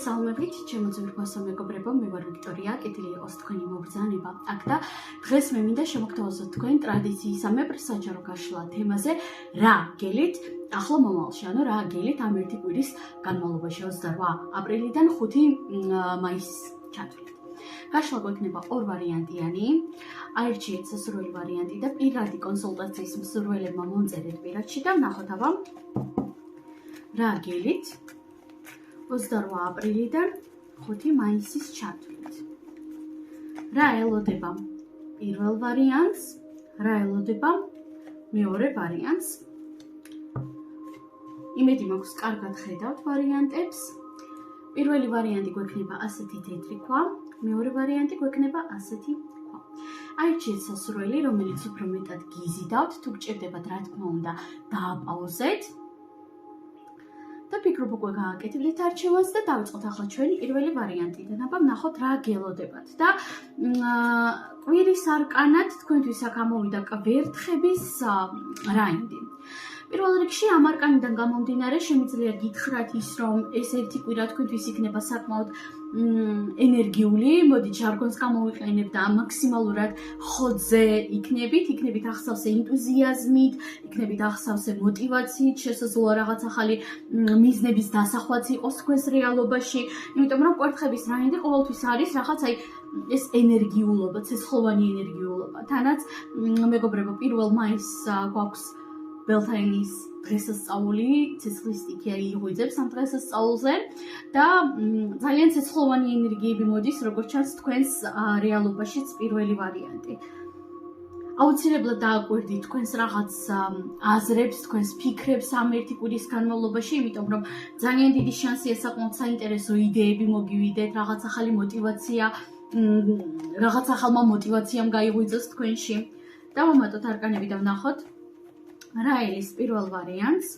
მოგესალმებით, ჩემო ძვირფასო მეგობრებო, მე ვარ ვიქტორია, კეთილი იყოს თქვენი მობრძანება. აქ და დღეს მე მინდა შემოგთავაზოთ თქვენ ტრადიციისამებრ საჯარო გაშლა თემაზე, რა გელით ახლა მომავალში, ანუ რა გელით ამ ერთი კვირის განმავლობაში 28 აპრილიდან 5 მაისის ჩათვლით. გაშლა გვექნება ორ ვარიანტიანი, აირჩიეთ სასურველი ვარიანტი და პირადი კონსულტაციის მსურველებმა მომწერეთ პირადში და ვნახოთ აბა რა გელით 28 აპრილიდან 5 მაისის ჩათვლით. რა ელოდება პირველ ვარიანტს, რა ელოდება მეორე ვარიანტს. იმედი მაქვს, კარგად ხედავთ ვარიანტებს. პირველი ვარიანტი გვექნება ასეთი თეთრი ქვა, მეორე ვარიანტი გვექნება ასეთი ქვა. აირჩიეთ სასურველი, რომელიც უფრო მეტად გიზიდავთ, თუ გჭირდებათ, რა თქმა უნდა, დააპაუზეთ. და ფიქრობ უკვე გააკეთებდით არჩევანს და დავიწყოთ ახლა ჩვენი პირველი ვარიანტიდან. აბა ვნახოთ რა გელოდებათ და კვირის არკანად თქვენთვის აქ ამოვიდა კვერთხების რაინდი. პირველ რიგში ამ არკანიდან გამომდინარე შემიძლია გითხრათ ის, რომ ეს ერთი კვირა თქვენთვის იქნება საკმაოდ ენერგიული, მოდით ჟარგონს გამოვიყენებ და მაქსიმალურად ხოძე იქნებით ახსავსე ენტუზიაზმით, იქნებით ახსავსე მოტივაციით, შესაძლოა რაღაც ახალი მიზნების დასახვაც იყოს თქვენს რეალობაში, იმიტომ რომ კვერთხების რაინდი ყოველთვის არის რაღაც აი ეს ენერგიულობა, ცეცხლოვანი ენერგიულობა. თანაც მეგობრებო, 1 მაისს გვაქვს ბელთაინის დღესასწაული, ცეცხლის სტიქია იღვიძებს ამ დღესასწაულზე და ძალიან ცეცხლოვანი ენერგიები მოდის, როგორც ჩანს თქვენს რეალობაშიც პირველი ვარიანტი. აუცილებლად დააკვირდით თქვენს რაღაც აზრებს, თქვენს ფიქრებს ამ ერთი კვირის განმავლობაში, იმიტომ რომ ძალიან დიდი შანსია საკმაოდ საინტერესო იდეები მოგივიდეთ, რაღაც ახალი მოტივაცია, რაღაც ახალმა მოტივაციამ გაიღვიძოს თქვენში. დავამატოთ არკანები და ვნახოთ რა ელის პირველ ვარიანტს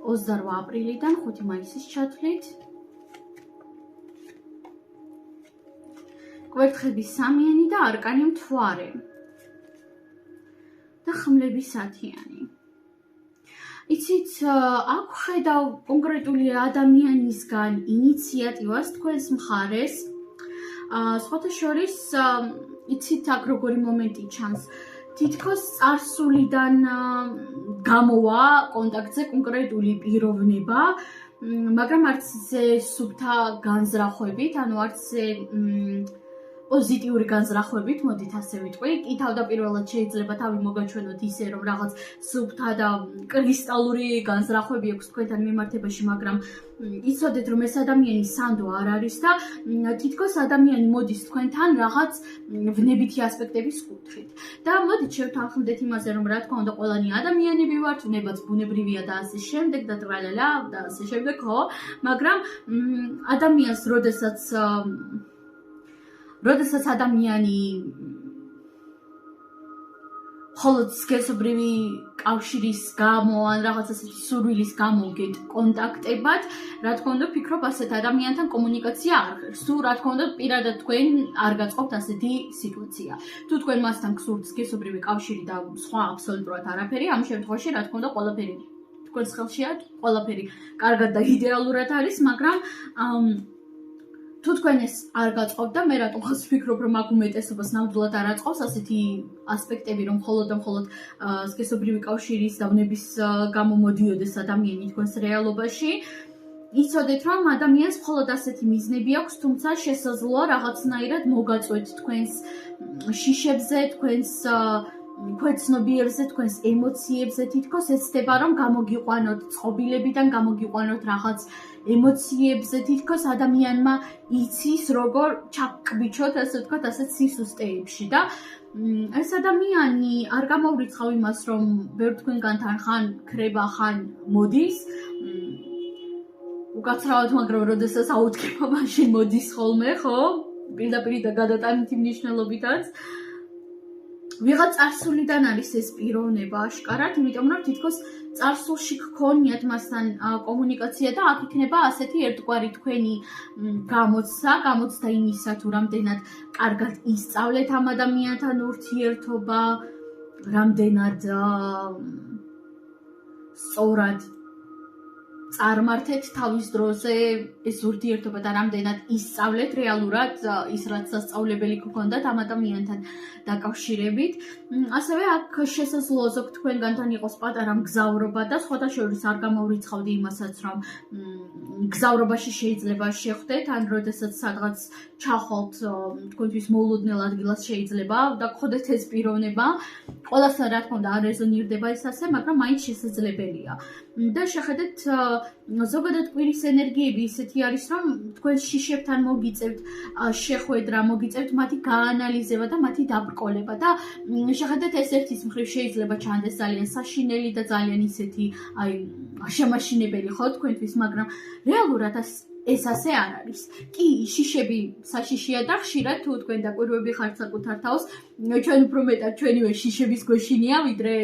28 აპრილიდან 5 მაისის ჩათვლით. კვერთხების სამიანი და არკანი მთვარე და ხმლების 10-იანი. იცით, აქ ხედავ კონკრეტული ადამიანისგან ინიციატივას თქვენს მხარეს. სხვათა შორის, იცით, აქ როგორი მომენტი ჩანს. თითქოს წარსულიდან გამოვა კონტაქტზე კონკრეტული პიროვნება, მაგრამ არც ისე სუფთა განზრახვებით, ანუ არც ისე პოზიტიური განზრახვებით, მოდით ასე ვიტყვი. კი თავდაპირველად შეიძლება თავი მოგაჩვენოთ ისე, რომ რაღაც სუფთა და კრისტალური განზრახვები აქვს თქვენთან მიმართებაში, მაგრამ იცოდეთ, რომ ეს ადამიანი სანდო არ არის და თითქოს ადამიანი მოდის თქვენთან რაღაც ვნებითი ასპექტების კუთხით. და მოდით შევთანხმდეთ იმაზე, რომ რა თქმა უნდა ყველანი ადამიანები ვართ, ვნებაც ბუნებრივია და ასე შემდეგ და ტრალალა და ასე შემდეგ, ხო? მაგრამ ადამიანს, როდესაც ადამიანი მხოლოდ სქესობრივი კავშირის გამო ან რაღაც ასეთი სურვილის გამო გეთ კონტაქტებად, რა თქმა უნდა ფიქრობ ასეთ ადამიანთან კომუნიკაცია არ ღირს. თუ რა თქმა უნდა პირადად თქვენ არ გაწყობთ ასეთი სიტუაცია. თუ თქვენ მასთან გსურთ სქესობრივი კავშირი და სხვა აბსოლუტურად არაფერი, ამ შემთხვევაში რა თქმა უნდა ყველაფერი თქვენს ხელშია, ყველაფერი კარგად და იდეალურად არის, მაგრამ თუ თქვენ ეს არ გაწყობთ და მე რატომღაც ვფიქრობ, რომ აქ უმეტესობას ნამდვილად არ აწყობს ასეთი ასპექტები, რომ მხოლოდ და მხოლოდ სქესობრივი კავშირის დავნების გამო მოდიოდეს ადამიანი თქვენს რეალობაში, იცოდეთ, რომ ადამიანს მხოლოდ ასეთი მიზნები აქვს, თუმცა შესაძლოა რაღაცნაირად მოგაწვეთ თქვენს შიშებზე, თქვენს ქვეცნობიერზე, თქვენს ემოციებზე, თითქოს ეცდება, რომ გამოგიყვანოთ წყობილებიდან, გამოგიყვანოთ რაღაც ემოციებზე, თითქოს ადამიანმა იცის, როგორ ჩაკბიჩოთ, ასე ვთქვათ, ასეთ სისუსტეებში და ეს ადამიანი არ გამოვრიცხავ იმას, რომ ბევრ თქვენგანთან ხან ქრება, ხან მოდის, უკაცრავად, მაგრამ როდესაც აუდგება, მაშინ მოდის ხოლმე, ხო? პირდაპირ და გადატანითი მნიშვნელობითაც. ვიღაც წარსულიდან არის ეს პიროვნება აშკარად, იმიტომ რომ თითქოს წარსულში გქონიათ მასთან კომუნიკაცია და აქ იქნება ასეთი ერთგვარი თქვენი გამოცდა იმისა, თუ რამდენად კარგად ისწავლეთ ამ ადამიანთან ურთიერთობა, რამდენად სწორად წარმართეთ თავის დროზე ეს ურთიერთობა და რამდენად ისწავლეთ რეალურად ის რაც სასწავლებელი გქონდათ ამ ადამიანთან დაკავშირებით. ასევე აქ შესაძლოა ზოგ თქვენგანთან იყოს პატარა მგზავრობა და სხვათა შორის არ გამოვრიცხავდი იმასაც, რომ მგზავრობაში შეიძლება შეხვდეთ, ან როდესაც სადღაც ჩახვალთ თქვენთვის მოულოდნელ ადგილას შეიძლება და გქონდეთ ეს პიროვნება. ყველასთან რა თქმა უნდა არ რეზონირდება ეს ასე, მაგრამ მაინც შესაძლებელია. და შეხედეთ ზოგადად კვირის ენერგიები ისეთი არის, რომ თქვენ შიშებთან მოგიწევთ შეხვედრა, მოგიწევთ მათი გაანალიზება და მათი დაბრკოლება და შეხედეთ ეს ერთის მხრივ შეიძლება ჩანდეს ძალიან საშინელი და ძალიან ისეთი შემაშინებელი ხო თქვენთვის, მაგრამ რეალურად ეს ასე არ არის. კი, შიშები საშიშია და ხშირად თუ თქვენ დაკვირვები ხართ საკუთარ თავს, ჩვენ უფრო მეტად ჩვენივე შიშების გვეშინია, ვიდრე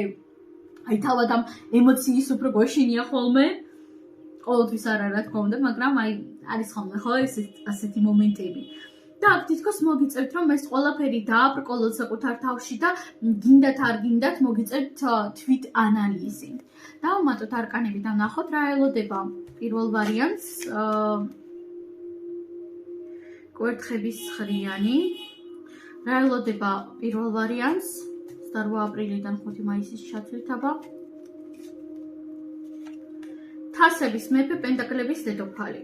თავად ამ ემოციის უფრო გვეშინია ხოლმე. ყოველთვის არ რა თქმა უნდა, მაგრამ არის ხოლმე ხო ასეთი მომენტები. და აქ თითქოს მოგიწევთ, რომ ეს ყველაფერი დააბრკოლოთ საკუთარ თავში და გინდათ არ გინდათ მოგიწევთ თვით ანალიზი. დავუმატოთ არკანები და ვნახოთ რა ელოდება პირველ ვარიანტს. კვერთხების ხრიანი. რა ელოდება პირველ ვარიანტს 8 აპრილიდან 5 მაისის ჩათვლით აბა. თასების მეფე, პენტაკლების დედოფალი.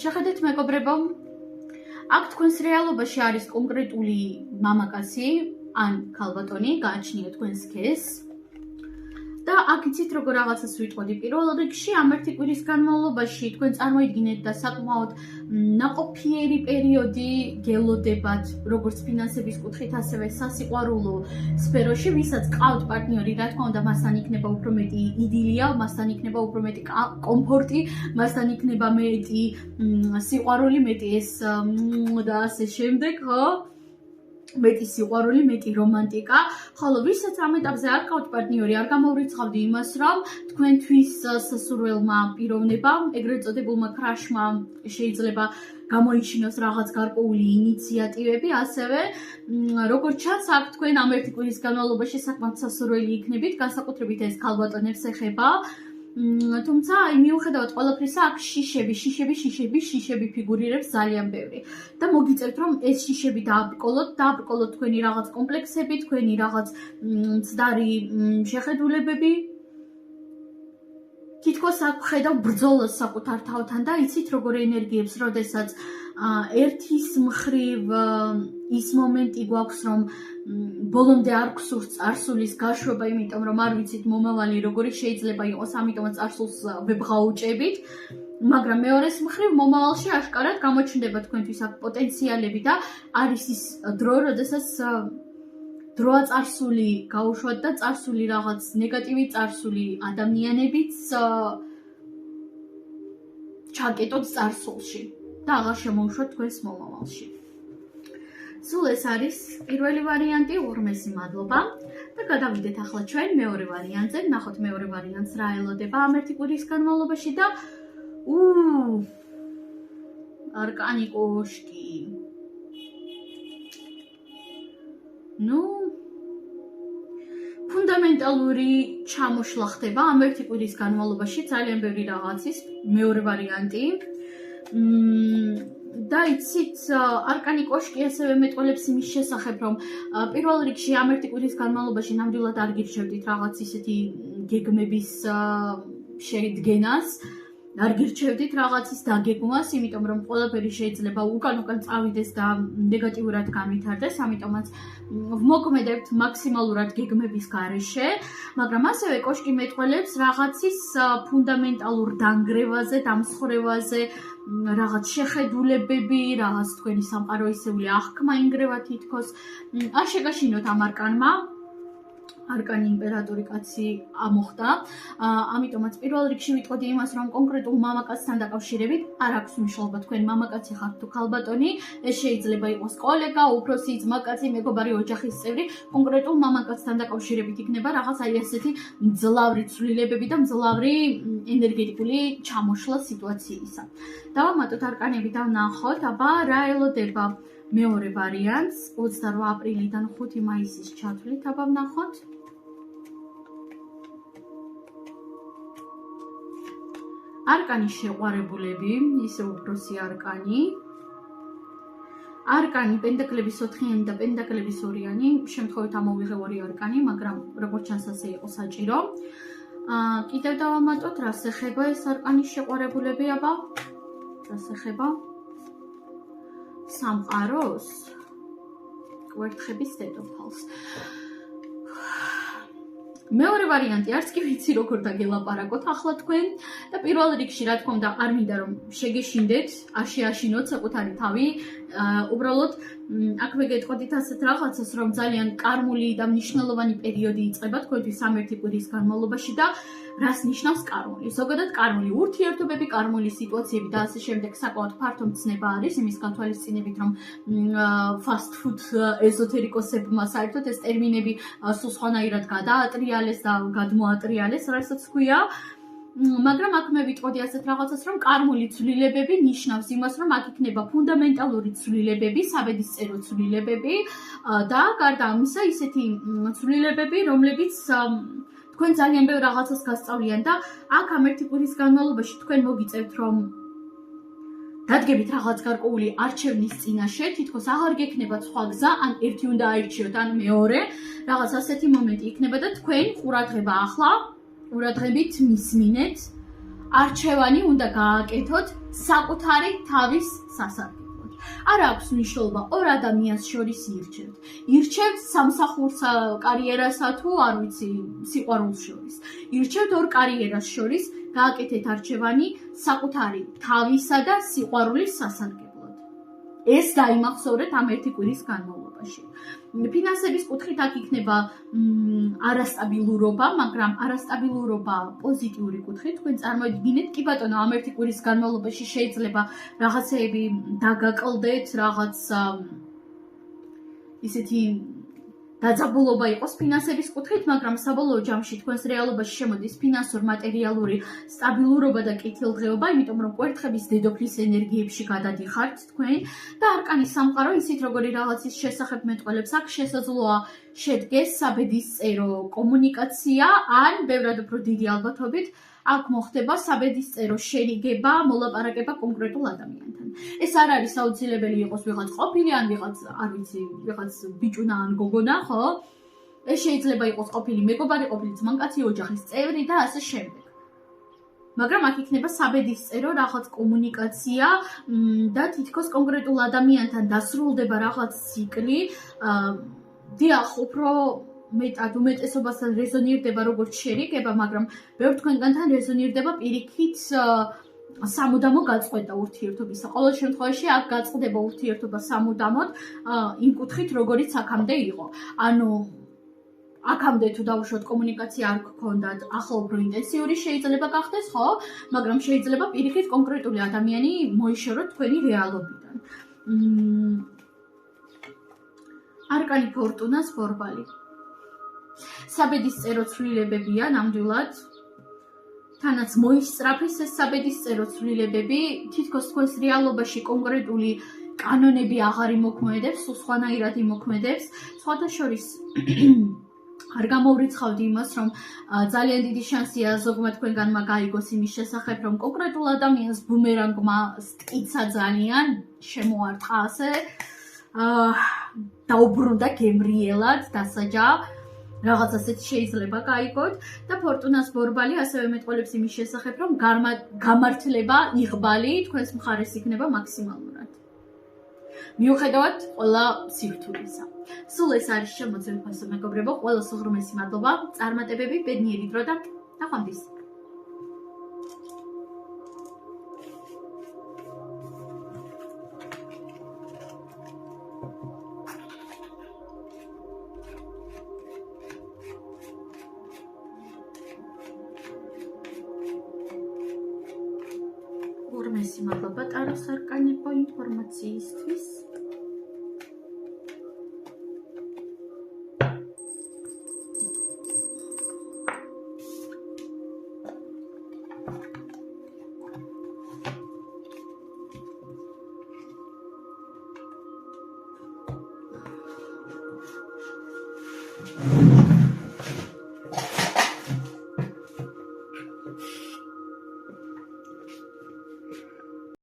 შეხედეთ მეგობრებო, აქ თქვენს რეალობაში არის კონკრეტული მამაკაცი ან ქალბატონი, გააჩნია თქვენს სქესს. და აქ იცით როგორ რაღაცას ვიტყოდი პირველ რიგში ამ ერთი კვირის განმავლობაში თქვენ წარმოიდგინეთ და საკმაოდ ნაყოფიერი პერიოდი გელოდებათ როგორც ფინანსების კუთხით ასევე სასიყვარულო სფეროში, ვისაც ყავთ პარტნიორი, რა თქმა უნდა მასთან იქნება უფრო მეტი იდილია, მასთან იქნება უფრო მეტი კომფორტი, მასთან იქნება მეტი სიყვარული, მეტი ეს და ასე შემდეგ, ხო? მეტი სიყვარული, მეტი რომანტიკა, ხოლო ვისაც ამ ეტაპზე არ ყავთ პარტნიორი, არ გამოვრიცხავდი იმას, რომ თქვენთვის სასურველმა პიროვნებამ, ეგრეთ წოდებულმა ქრაშმა შეიძლება გამოიჩინოს რაღაც გარკვეული ინიციატივები, ასევე როგორც ჩანს, აქ თქვენ ამ ერთი კვირის განმავლობაში საკმაოდ სასურველი იქნებით, განსაკუთრებით ეს ქალბატონებს ეხება. თუმცა მიუხედავად ყველაფრისა, აქ შიშები ფიგურირებს ძალიან ბევრი. და მოგიწევთ, რომ ეს შიშები დააბრკოლოთ თქვენი რაღაც კომპლექსები, თქვენი რაღაც მცდარი შეხედულებები. თითქოს აქ ხედავ ბრძოლას საკუთარ თავთან და იცით როგორ ენერგიებს, როდესაც ერთის მხრივ ის მომენტი გვაქვს, რომ ბოლომდე არ გსურს წარსულის გაშვება, იმიტომ რომ არ ვიცით მომავალი როგორი შეიძლება იყოს, ამიტომაც წარსულს ვებღაუჭებით. მაგრამ მეორეს მხრივ მომავალში აშკარად გამოჩნდება თქვენთვის აქ პოტენციალები და არის ის დრო, როდესაც დროა წარსული გაუშვათ და წარსული რაღაც ნეგატივი წარსული ადამიანებიც ჩაკეტოთ წარსულში და აღარ შემოუშვათ თქვენს მომავალში. სულ ეს არის პირველი ვარიანტი, ორმესი მადლობა და გადავიდეთ ახლა ჩვენ მეორე ვარიანტზე, ნახოთ მეორე ვარიანტს რა ელოდება ამ ერთი კვირის განმავლობაში და არკანი კოშკი. ფუნდამენტალური ჩამოშლა ხდება ამ ერთი კვირის განმავლობაში ძალიან ბევრი რაღაცის, მეორე ვარიანტი. და იცით, არკანი კოშკი ასევე მეტყველებს იმის შესახებ, რომ პირველ რიგში ამ ერთი კვირის განმავლობაში ნამდვილად არ გირჩევდით რაღაც ისეთი გეგმების შედგენას, არ გირჩევდით რაღაცის დაგეგმვას, იმიტომ რომ ყველაფერი შეიძლება უკან წავიდეს და ნეგატიურად განვითარდეს, ამიტომაც ვმოქმედებთ მაქსიმალურად გეგმების გარეშე, მაგრამ ასევე კოშკი მეტყველებს რაღაცის ფუნდამენტალურ დანგრევაზე, დამსხვრევაზე, რაღაც შეხედულებები, რაღაც თქვენი სამყაროისეული აღქმა ინგრევა თითქოს. არ შეგაშინოთ ამ არკანმა. არკანი იმპერატორი კაცი ამოხდა. ამიტომაც პირველ რიგში ვიტყოდი იმას, რომ კონკრეტულ მამაკაცთან დაკავშირებით არ აქვს მნიშვნელობა თქვენ მამაკაცი ხართ თუ ქალბატონი, ეს შეიძლება იყოს კოლეგა, უფროსი, ძმაკაცი, მეგობარი, ოჯახის წევრი, კონკრეტულ მამაკაცთან დაკავშირებით იქნება რაღაც აი ასეთი მძლავრი ცვლილებები და მძლავრი ენერგეტიკული ჩამოშლა სიტუაციისა. დავამატოთ არკანები და ვნახოთ, აბა რა ელოდება მეორე ვარიანტს 28 აპრილიდან 5 მაისის ჩათვლით, აბა ვნახოთ. არკანის შეყვარებულები, ისე უფროსი არკანი. არკანი პენტაკლების 4-იანი და პენტაკლების 2-იანი, შემთხვევით ამოვიღე 2 არკანი, მაგრამ როგორც ჩანს ასე იყო საჭირო. კიდევ დავამატოთ, რას ეხება ეს არკანის შეყვარებულები, აბა? რას ეხება? სამყაროს, კვერთხების დედოფალს. მეორე ვარიანტი, არც კი ვიცი როგორ დაგელაპარაკოთ ახლა თქვენ და პირველ რიგში რა თქმა უნდა არ მინდა რომ შეგეშინდეთ, არ შეაშინოთ საკუთარი თავი. უბრალოდ აქვე გეტყოდით ასეთ რაღაცას, რომ ძალიან კარმული და მნიშვნელოვანი პერიოდი იწყება თქვენთვის 1 კვირის განმავლობაში და რას ნიშნავს კარმული? ზოგადად კარმული ურთიერთობები, კარმული სიტუაციები და ასე შემდეგ საკმაოდ ფართო მცნება არის, იმის გათვალისწინებით, რომ fast food ეზოთერიკოსებმა საერთოდ ეს ტერმინები სულ სხვანაირად გადაატრიალეს და გადმოატრიალეს, რასაც ქვია. მაგრამ აქ მე ვიტყოდი ასეთ რაღაცას, რომ კარმული ცვლილებები ნიშნავს იმას, რომ აქ იქნება ფუნდამენტალური ცვლილებები, საბედისწერო ცვლილებები და გარდა ამისა ისეთი ცვლილებები, რომლებიც თქვენ ძალიან ბევრ რაღაცას გასწავლიან და აქ 1 კვირის განმავლობაში თქვენ მოგიწევთ, რომ დადგებით რაღაც გარკვეული არჩევნის წინაშე, თითქოს აღარ გექნებათ სხვა გზა, ან ერთი უნდა აირჩიოთ, ან მეორე, რაღაც ასეთი მომენტი იქნება და თქვენ ყურადღება ახლა ყურადღებით მისმინეთ, არჩევანი უნდა გააკეთოთ საკუთარი თავის სასარგებლოდ. არ აქვს მნიშვნელობა 2 ადამიანს შორის ირჩევთ. ირჩევთ სამსახურს კარიერასა თუ არ ვიცი, სიყვარულს შორის. ირჩევთ 2 კარიერას შორის, გააკეთეთ არჩევანი საკუთარი თავისა და სიყვარულის სასარგებლოდ. ეს დაიმახსოვრეთ ამ 1 კვირის განმავლობაში. ფინანსების კუთხით აქ იქნება არასტაბილურობა, მაგრამ არასტაბილურობა პოზიტიური კუთხით. თქვენ წარმოიდგინეთ, კი ბატონო, ამ 1 კვირის განმავლობაში შეიძლება რაღაცეები დაგაკლდეთ, რაღაც ისეთი დაძაბულობა იყოს ფინანსების კუთხით, მაგრამ საბოლოო ჯამში თქვენს რეალობაში შემოდის ფინანსურ მატერიალური სტაბილურობა და კეთილდღეობა, იმიტომ რომ კვერთხების დედოფლის ენერგიებში გადადიხართ თქვენ და არკანის სამყარო ისეთ როგორი რაღაცის შესახებ მეტყველებს, აქ შესაძლოა შედგეს საბედისწერო კომუნიკაცია, ან ბევრად უფრო დიდი ალბათობით აქ მოხდება საბედისწერო შერიგება, მოლაპარაკება კონკრეტულ ადამიანთან. ეს არ არის აუცილებელი იყოს ვიღაც ყოფილი, ან ვიღაც, არ ვიცი, ვიღაც ბიჭუნა ან გოგონა, ხო? ეს შეიძლება იყოს ყოფილი მეგობარი, ყოფილი ძმანკაცი, ოჯახის წევრი და ასე შემდეგ. მაგრამ აქ იქნება საბედისწერო რაღაც კომუნიკაცია და თითქოს კონკრეტულ ადამიანთან დასრულდება რაღაც ციკლი. დიახ, უფრო მეტად უმეტესობასთან რეზონირდება როგორც შერიგება, მაგრამ ბევრ თქვენგანთან რეზონირდება პირიქით სამუდამო გაწყვეტა ურთიერთობისა. ყოველ შემთხვევაში აქ გაწყდება ურთიერთობა სამუდამოდ იმ კუთხით, როგორიც აქამდე იყო. ანუ აქამდე თუ დავუშვათ კომუნიკაცია არ გქონდათ, ახლა უფრო ინტენსიური შეიძლება გახდეს, ხო? მაგრამ შეიძლება პირიქით კონკრეტული ადამიანი მოიშოროთ თქვენი რეალობიდან. არკანი ფორტუნას ბორბალი. საბედისწერო ცვლილებებია ნამდვილად. თანაც მოისწრაფეს ეს საბედისწერო ცვლილებები, თითქოს თქვენს რეალობაში კონკრეტული კანონები აღარ იმოქმედებს, სულ სხვანაირად იმოქმედებს. სხვათა შორის არ გამოვრიცხავდი იმას, რომ ძალიან დიდი შანსია ზოგმა თქვენგანმა გაიგოს იმის შესახებ, რომ კონკრეტულ ადამიანს ბუმერანგმა სტკიცა ძალიან, შემოარტყა ასე, დაუბრუნდა გემრიელად, დასაჯა. რაღაც ასეთი შეიძლება გაიგოთ და ფორტუნას ბორბალი ასევე მეტყველებს იმის შესახებ, რომ გამართლება, იღბალი თქვენს მხარეს იქნება მაქსიმალურად. მიუხედავად ყველა სირთულისა. სულ ეს არის შემოწმებული ფასო მეგობრებო, ყველას უღრმესი მადლობა, წარმატებები, ბედნიერი დრო და ნახვამდის. უღრმესი მადლობა ტაროს არკანებო ინფორმაციისთვის.